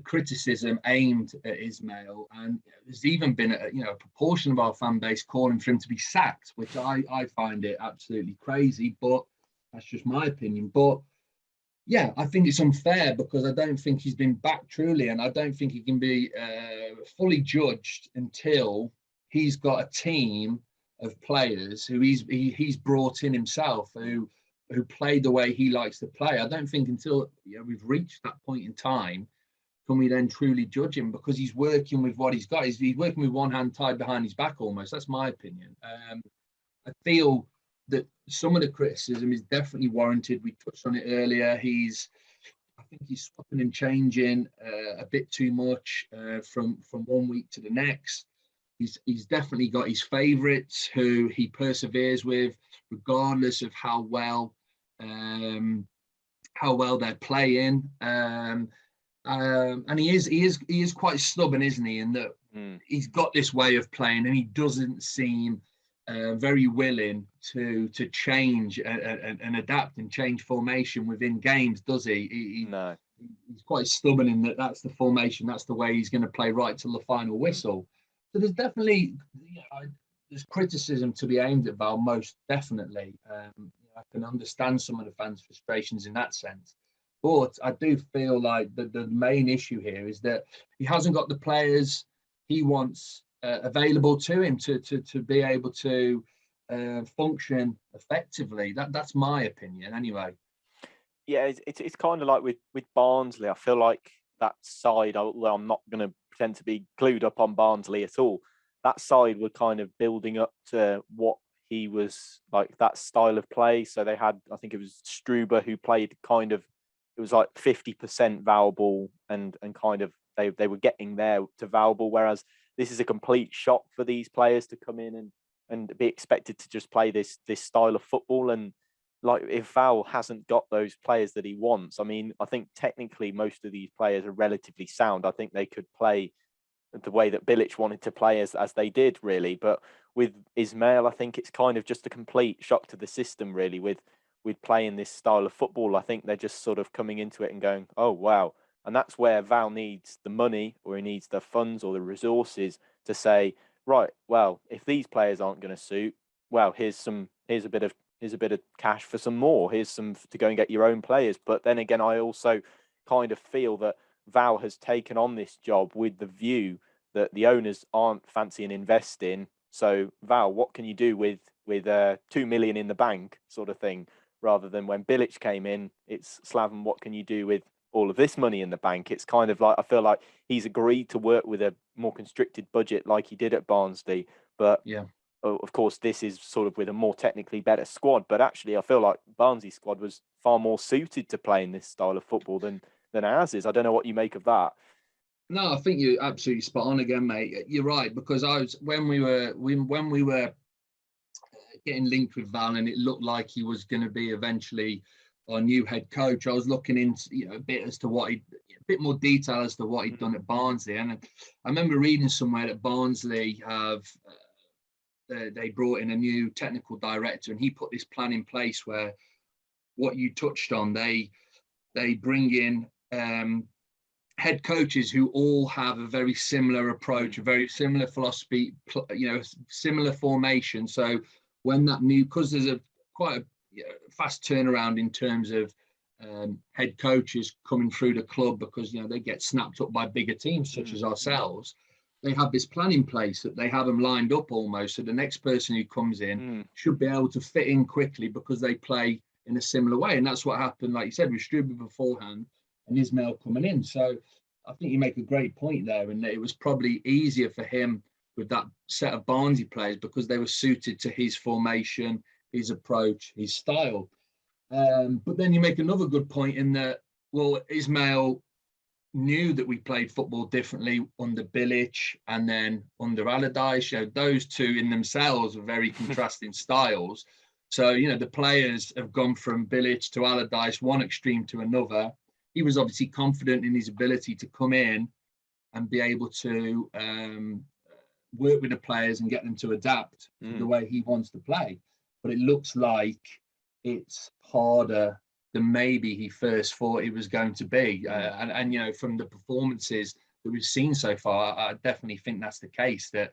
criticism aimed at Ismail, and there's even been a proportion of our fan base calling for him to be sacked, which I find it absolutely crazy, but that's just my opinion. But yeah, I think it's unfair because I don't think he's been backed truly, and I don't think he can be fully judged until he's got a team of players who he's brought in himself, who play the way he likes to play. I don't think until we've reached that point in time can we then truly judge him, because he's working with what he's got. He's working with one hand tied behind his back almost. That's my opinion. I feel that some of the criticism is definitely warranted. We touched on it earlier. I think he's swapping and changing a bit too much from one week to the next. He's definitely got his favourites who he perseveres with, regardless of how well they're playing. And he is quite stubborn, isn't he? In that he's got this way of playing, and he doesn't seem very willing to change and adapt and change formation within games, does he? No. He's quite stubborn in that that's the formation, that's the way he's going to play right till the final whistle. So there's definitely there's criticism to be aimed at Val, most definitely. I can understand some of the fans' frustrations in that sense. But I do feel like the main issue here is that he hasn't got the players he wants available to him to be able to function effectively. That's my opinion anyway. Yeah, it's kind of like with Barnsley. I feel like that side, although I'm not going to pretend to be clued up on Barnsley at all, that side were kind of building up to what he was like that style of play. So they had, I think it was Struber who played kind of, it was like 50% Val ball and kind of they were getting there to Val ball, whereas this is a complete shock for these players to come in and be expected to just play this style of football. And like, if Val hasn't got those players that he wants, I mean, I think technically most of these players are relatively sound. I think they could play the way that Bilic wanted to play as they did, really. But with Ismail, I think it's kind of just a complete shock to the system, really, with playing this style of football. I think they're just sort of coming into it and going, oh, wow. And that's where Val needs the money, or he needs the funds or the resources to say, right, well, if these players aren't going to suit, well, here's a bit of cash for some more. Here's some to go and get your own players. But then again, I also kind of feel that Val has taken on this job with the view that the owners aren't fancying investing. So Val, what can you do with 2 million in the bank, sort of thing, rather than when Bilic came in, it's Slaven, what can you do with all of this money in the bank? It's kind of like, I feel like he's agreed to work with a more constricted budget like he did at Barnsley, but yeah, of course this is sort of with a more technically better squad. But actually I feel like Barnsley's squad was far more suited to playing this style of football than ours is. I don't know what you make of that. No, I think you're absolutely spot on again, mate. You're right, because when we were getting linked with Val and it looked like he was going to be eventually our new head coach, I was looking into a bit more detail as to what he'd done at Barnsley. And I remember reading somewhere that Barnsley have they brought in a new technical director, and he put this plan in place where what you touched on, they bring in head coaches who all have a very similar approach, a very similar philosophy, similar formation. So when that new, because there's quite a fast turnaround in terms of head coaches coming through the club, because they get snapped up by bigger teams such as ourselves. They have this plan in place that they have them lined up almost, so the next person who comes in should be able to fit in quickly because they play in a similar way. And that's what happened, like you said, with Struber beforehand and Ismail coming in. So I think you make a great point there, and it was probably easier for him with that set of Barnsley players because they were suited to his formation, his approach, his style. But then you make another good point in that, well, Ismail knew that we played football differently under Bilic and then under Allardyce. Those two in themselves are very contrasting styles. So, the players have gone from Bilic to Allardyce, one extreme to another. He was obviously confident in his ability to come in and be able to work with the players and get them to adapt to the way he wants to play. But it looks like it's harder than maybe he first thought it was going to be. And from the performances that we've seen so far, I definitely think that's the case, that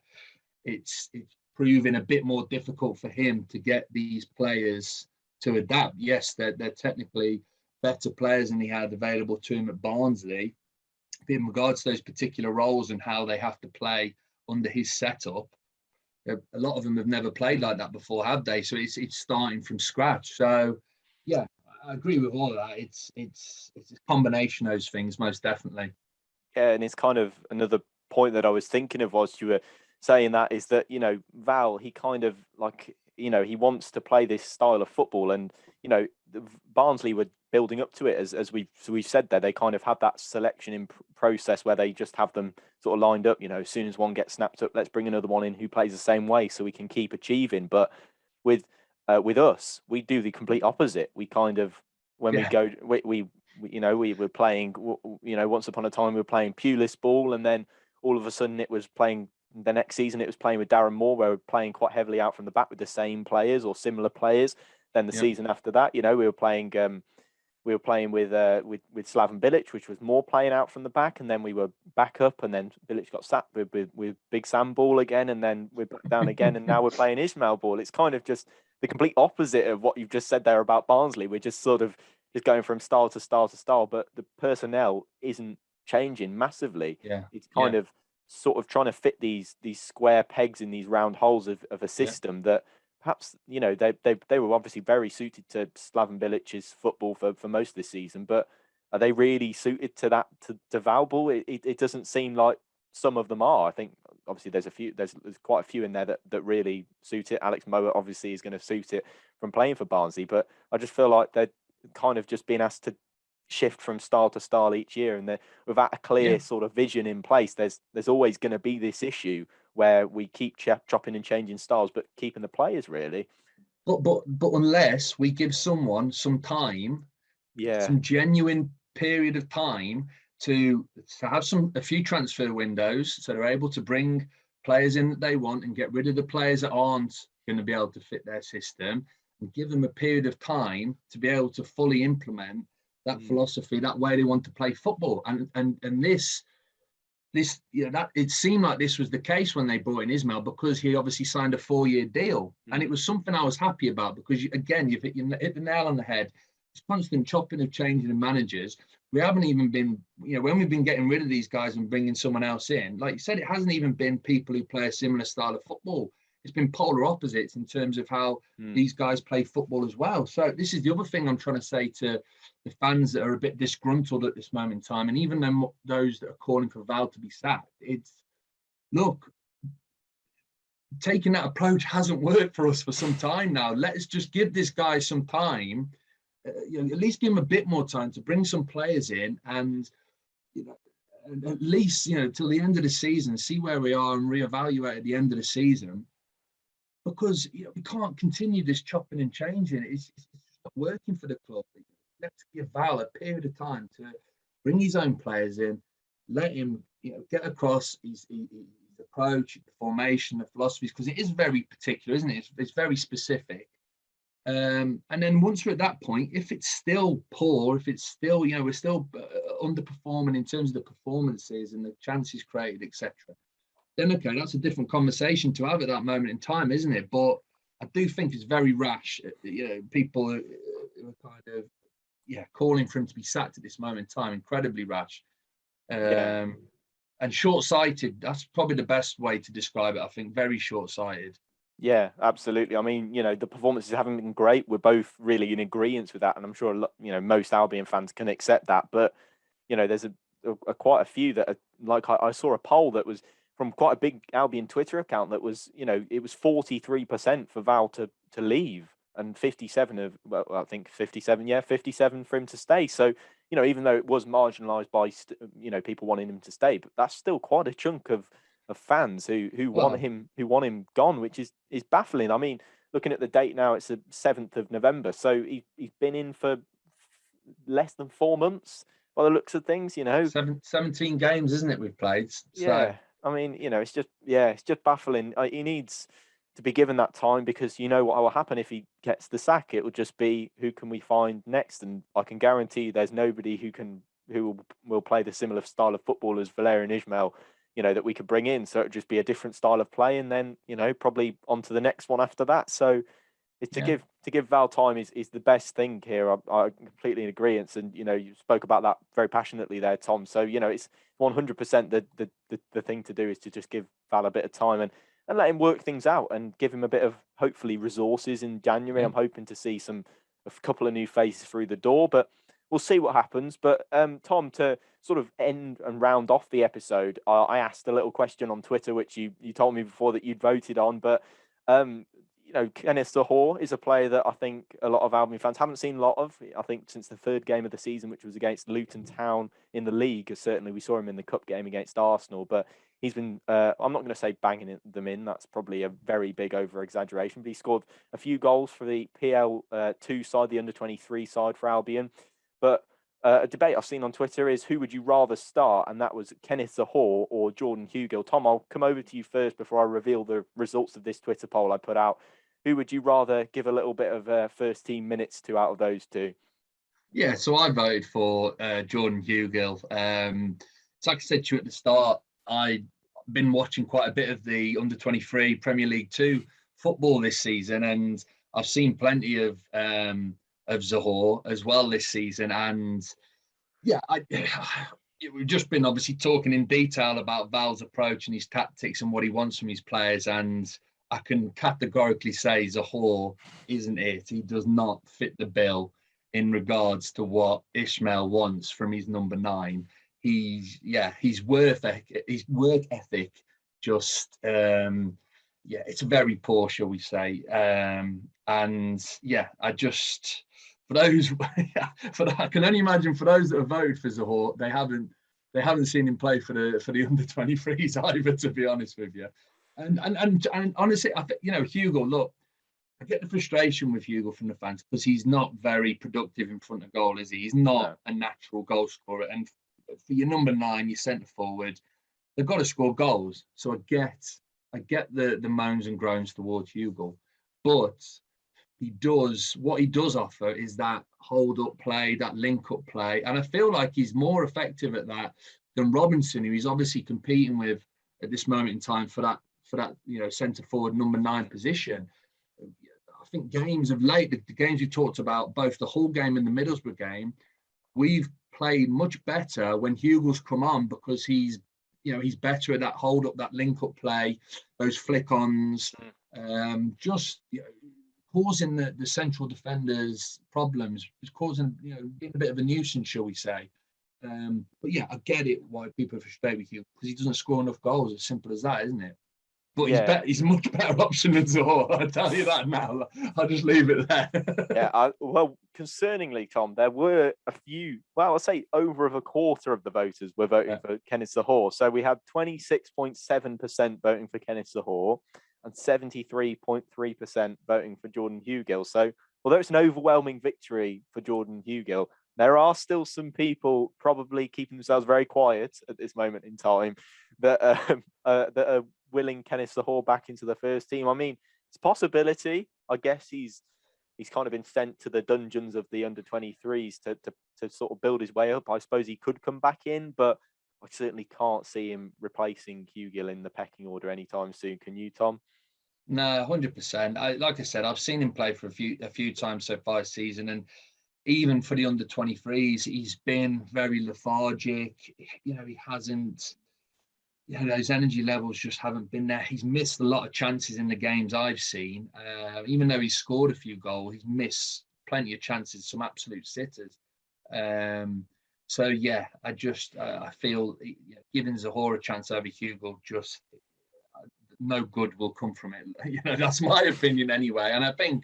it's proving a bit more difficult for him to get these players to adapt. Yes, they're technically better players than he had available to him at Barnsley. But in regards to those particular roles and how they have to play under his setup, a lot of them have never played like that before, have they? So it's starting from scratch. So, yeah, I agree with all of that. It's a combination of those things, most definitely. Yeah, and it's kind of another point that I was thinking of whilst you were saying that, is that, Val, he kind of like, he wants to play this style of football, and, Barnsley were building up to it, as we've said there. They kind of have that selection in process where they just have them sort of lined up. As soon as one gets snapped up, let's bring another one in who plays the same way so we can keep achieving. But with us, we do the complete opposite. We kind of, when we go, we were playing, once upon a time we were playing Pulis ball, and then all of a sudden it was playing. The next season it was playing with Darren Moore, where we're playing quite heavily out from the back with the same players or similar players. Then the season after that, we were playing with Slaven Bilic, which was more playing out from the back, and then we were back up, and then Bilic got sacked with Big Sam ball again, and then we're back down again, and now we're playing Ismail ball. It's kind of just the complete opposite of what you've just said there about Barnsley. We're just sort of just going from style to style to style, but the personnel isn't changing massively. It's kind of sort of trying to fit these square pegs in these round holes of a system that perhaps, they were obviously very suited to Slaven Bilic's football for most of this season, but are they really suited to that, to Val ball? It doesn't seem like some of them are. I think obviously there's quite a few in there that really suit it. Alex Mowatt obviously is going to suit it from playing for Barnsley, but I just feel like they're kind of just being asked to shift from style to style each year, and without a clear sort of vision in place, there's always going to be this issue where we keep chopping and changing styles, but keeping the players really. But unless we give someone some time, some genuine period of time to have a few transfer windows, so they're able to bring players in that they want and get rid of the players that aren't going to be able to fit their system, and give them a period of time to be able to fully implement that philosophy, that way they want to play football. And this, that it seemed like this was the case when they brought in Ismail, because he obviously signed a 4-year deal, and it was something I was happy about, because you've hit the nail on the head. It's constant chopping of changing of managers. We haven't even been, when we've been getting rid of these guys and bringing someone else in, like you said, it hasn't even been people who play a similar style of football. It's been polar opposites in terms of how these guys play football as well. So this is the other thing I'm trying to say to the fans that are a bit disgruntled at this moment in time, and even those that are calling for Val to be sacked. Look, taking that approach hasn't worked for us for some time now. Let's just give this guy some time, at least give him a bit more time to bring some players in, and at least till the end of the season, see where we are and reevaluate at the end of the season. Because we can't continue this chopping and changing. It's not working for the club. Let's give Val a period of time to bring his own players in, let him get across his approach, the formation, the philosophies, because it is very particular, isn't it? It's very specific. And then once we're at that point, if it's still poor, if it's still, we're still underperforming in terms of the performances and the chances created, etc., then okay, that's a different conversation to have at that moment in time, isn't it? But I do think it's very rash. People are kind of calling for him to be sacked at this moment in time. Incredibly rash, and short-sighted. That's probably the best way to describe it. I think very short-sighted. Yeah, absolutely. I mean, the performances haven't been great. We're both really in agreement with that, and I'm sure most Albion fans can accept that. But there's quite a few that are like I saw a poll that was from quite a big Albion Twitter account that was, it was 43% for Val to leave, and 57 for him to stay. So, even though it was marginalised by, people wanting him to stay, but that's still quite a chunk of fans who want him gone, which is baffling. I mean, looking at the date now, it's the 7th of November. So he's been in for less than 4 months by the looks of things, 17 games, isn't it, we've played? So. Yeah. I mean, it's just baffling. He needs to be given that time, because what will happen if he gets the sack. It will just be, who can we find next? And I can guarantee there's nobody who will play the similar style of football as Valérien Ismail, that we could bring in. So it would just be a different style of play, and then probably on to the next one after that. So it's to give Val time is the best thing here. I completely in agreement, and you spoke about that very passionately there, Tom. So it's 100% the thing to do is to just give Val a bit of time and let him work things out, and give him a bit of hopefully resources in January. I'm hoping to see a couple of new faces through the door, but we'll see what happens. But Tom, to sort of end and round off the episode, I asked a little question on Twitter, which you told me before that you'd voted on, but Kenneth Zohore is a player that I think a lot of Albion fans haven't seen a lot of. I think since the third game of the season, which was against Luton Town in the league, certainly we saw him in the cup game against Arsenal, but he's been, I'm not going to say banging them in, that's probably a very big over-exaggeration, but he scored a few goals for the PL2 side, the under-23 side for Albion. But a debate I've seen on Twitter is, who would you rather start? And that was Kenneth Zohore or Jordan Hugill. Tom, I'll come over to you first before I reveal the results of this Twitter poll I put out. Who would you rather give a little bit of first team minutes to out of those two? Yeah, so I voted for Jordan Hugill. So like I said to you at the start, I've been watching quite a bit of the under-23 Premier League 2 football this season, and I've seen plenty of Zohore as well this season. And yeah, we've just been obviously talking in detail about Val's approach and his tactics and what he wants from his players, and I can categorically say Zohore isn't it. He does not fit the bill in regards to what Ismail wants from his number 9. his work ethic just it's very poor, shall we say. And yeah, I just, for those I can only imagine for those that have voted for Zohore, they haven't seen him play for the under 23s either, to be honest with you. And honestly, I think, Hugo, look, I get the frustration with Hugo from the fans because he's not very productive in front of goal, is he? He's not a natural goal scorer. And for your number 9, your centre forward, they've got to score goals. So I get the moans and groans towards Hugo, but what he does offer is that hold up play, that link up play. And I feel like he's more effective at that than Robinson, who he's obviously competing with at this moment in time for that centre forward number 9 position. I think games of late, the games we talked about, both the Hull game and the Middlesbrough game, we've played much better when Hugo's come on, because he's better at that hold up, that link up play, those flick ons, causing the central defenders problems. It's causing, being a bit of a nuisance, shall we say. But yeah, I get it why people are frustrated with Hugo, because he doesn't score enough goals. As simple as that, isn't it? But he's a much better option than Zohore. I'll tell you that now. I'll just leave it there. Well, concerningly, Tom, there were a few, I'll say over of a quarter of the voters were voting for Kenneth Zohore. So we had 26.7% voting for Kenneth Zohore and 73.3% voting for Jordan Hugill. So although it's an overwhelming victory for Jordan Hugill, there are still some people probably keeping themselves very quiet at this moment in time that are willing Kenneth Zohore back into the first team. I mean, it's a possibility. I guess he's kind of been sent to the dungeons of the under 23s to sort of build his way up. I suppose he could come back in, but I certainly can't see him replacing Hugill in the pecking order anytime soon. Can you, Tom? No, 100%. Like I said, I've seen him play for a few times so far this season, and even for the under 23s, he's been very lethargic. He hasn't. Those energy levels just haven't been there. He's missed a lot of chances in the games I've seen. Even though he's scored a few goals, he's missed plenty of chances, some absolute sitters. So yeah, I feel giving Zohore a chance over Hugo, just no good will come from it. That's my opinion anyway. And I think,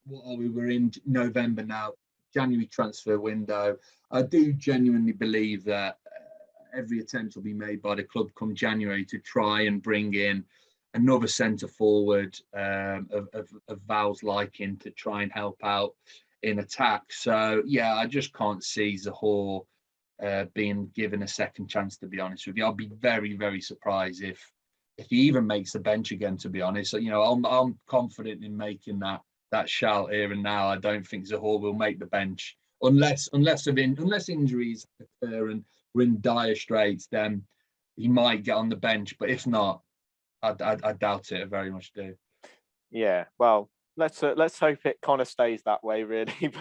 we're in November now, January transfer window. I do genuinely believe that every attempt will be made by the club come January to try and bring in another centre forward of Val's liking to try and help out in attack. So yeah, I just can't see Zohore being given a second chance, to be honest with you. I'll be very, very surprised if he even makes the bench again, to be honest. So, I'm confident in making that shout here and now. I don't think Zohore will make the bench unless injuries occur and we're in dire straits. Then he might get on the bench, but if not, I doubt it. I very much do. Yeah, well, let's hope it kind of stays that way, really.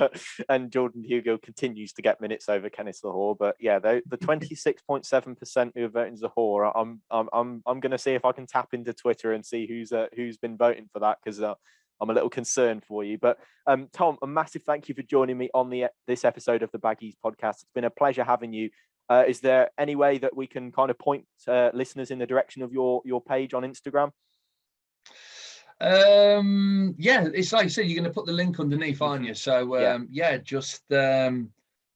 And Jordan Hugill continues to get minutes over Kenneth Zohore. But yeah, the 26.7% who are voting Zohore, I'm going to see if I can tap into Twitter and see who's been voting for that, because I'm a little concerned for you. But Tom, a massive thank you for joining me on this episode of the Baggies Podcast. It's been a pleasure having you. Is there any way that we can kind of point listeners in the direction of your page on Instagram? It's like I said, you're going to put the link underneath, aren't you? So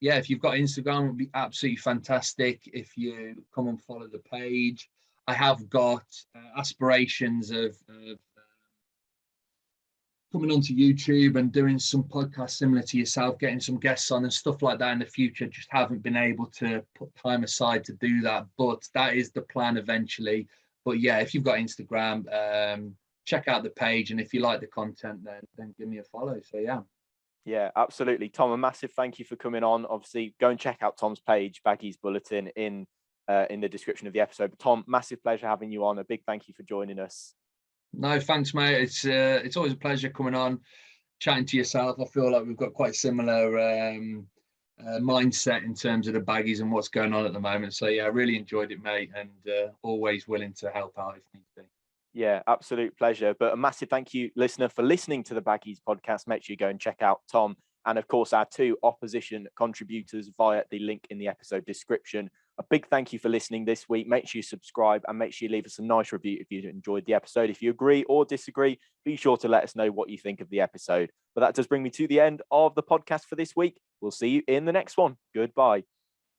if you've got Instagram, it would be absolutely fantastic if you come and follow the page. I have got aspirations of coming onto YouTube and doing some podcasts similar to yourself, getting some guests on and stuff like that in the future. Just haven't been able to put time aside to do that, but that is the plan eventually. But yeah, if you've got Instagram, check out the page, and if you like the content, then give me a follow. So yeah, absolutely, Tom. A massive thank you for coming on. Obviously, go and check out Tom's page, Baggies Bulletin, in the description of the episode. But Tom, massive pleasure having you on. A big thank you for joining us. No, thanks, mate. It's always a pleasure coming on, chatting to yourself. I feel like we've got quite similar mindset in terms of the Baggies and what's going on at the moment. So yeah, I really enjoyed it, mate, and always willing to help out if need be. Yeah, absolute pleasure. But a massive thank you, listener, for listening to the Baggies Podcast. Make sure you go and check out Tom and, of course, our two opposition contributors via the link in the episode description. A big thank you for listening this week. Make sure you subscribe and make sure you leave us a nice review if you enjoyed the episode. If you agree or disagree, be sure to let us know what you think of the episode. But that does bring me to the end of the podcast for this week. We'll see you in the next one. Goodbye.